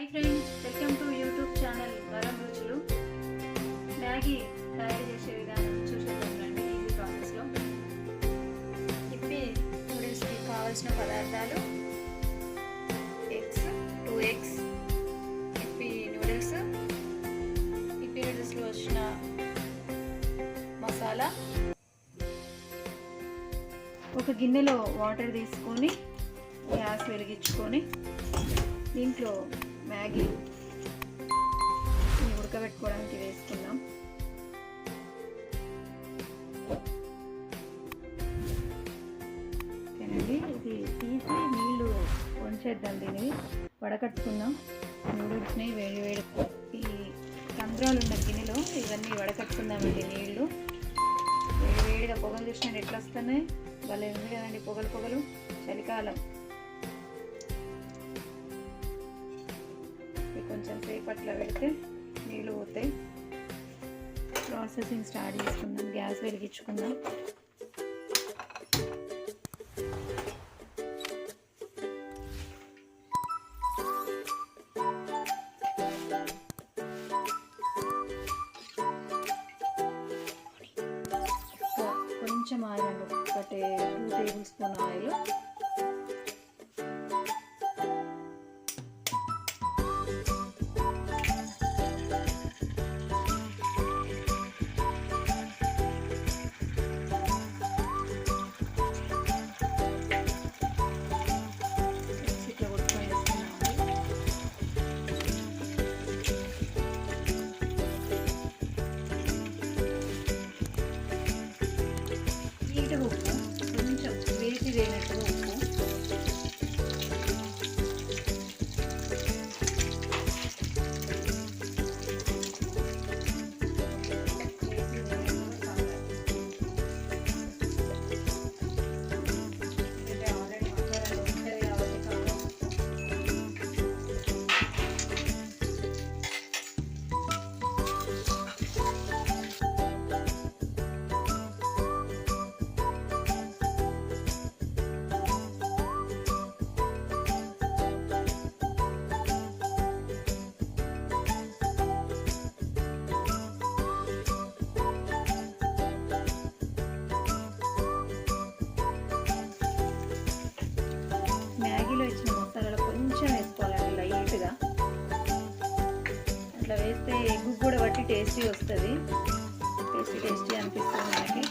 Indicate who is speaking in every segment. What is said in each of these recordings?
Speaker 1: Hi friends, welcome to YouTube channel వరం రుచులు. Maggi తయారు చేసే విధానం చూసేద్దాం రండి. ఈజీ ప్రాసెస్లో ఇప్పి నూడిల్స్కి కావాల్సిన పదార్థాలు: ఎగ్స్, 2 ఎగ్స్, ఇప్పి నూడిల్స్లో వచ్చిన మసాలా. ఒక గిన్నెలో వాటర్ తీసుకొని గ్యాస్ వెలిగించుకొని దీంట్లో మ్యాగీ ఉడకబెట్టుకోవడానికి వేసుకుందాం. ఓకేనండి, ఇది తీసి నీళ్ళు వంచేద్దాం. దీన్ని వడకట్టుకుందాం. నూడిల్స్ని వేడి ఈ రంధ్రాలు ఉన్న గిన్నెలో ఇవన్నీ వడకట్టుకుందామండి. నీళ్ళు వేడిగా పొగలు చూసినట్టు ఎట్లా వస్తున్నాయి, భలే ఉంది కదండి. పొగలు చలికాలం. కొంచెం సేపు అట్లా పెడితే నీళ్ళు పోతాయి. ప్రాసెసింగ్ స్టార్ట్ చేసుకుందాం. గ్యాస్ వెలిగించుకుందాం. కొంచెం ఆయిల్ అండి, ఒకటి 2 టేబుల్ స్పూన్ ఆయిల్. ఉప్పు కొంచెం వేసి వేయనట్టుగా ఉప్పు, మ్యాగీలో ఇచ్చిన మసాలాలు కొంచెం వేసుకోవాలండి, లైట్గా. అట్లా వేస్తే ఎగ్ కూడా బట్టి టేస్టీ వస్తుంది. టేస్టీ అనిపిస్తుంది మనకి.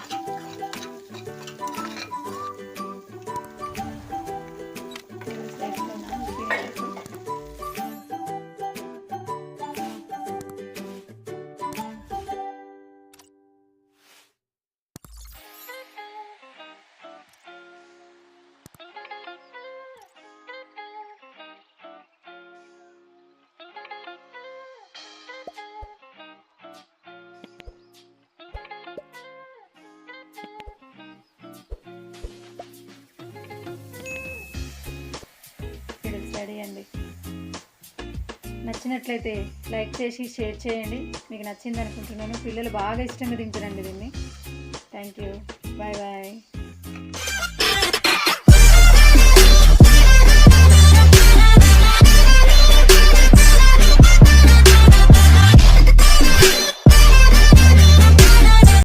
Speaker 1: రెడీ అండి. నచ్చినట్లయితే లైక్ చేసి షేర్ చేయండి. మీకు నచ్చింది అనుకుంటున్నాను. పిల్లలు బాగా ఇష్టంగా తింటారండి దీన్ని. Thank you. Bye bye.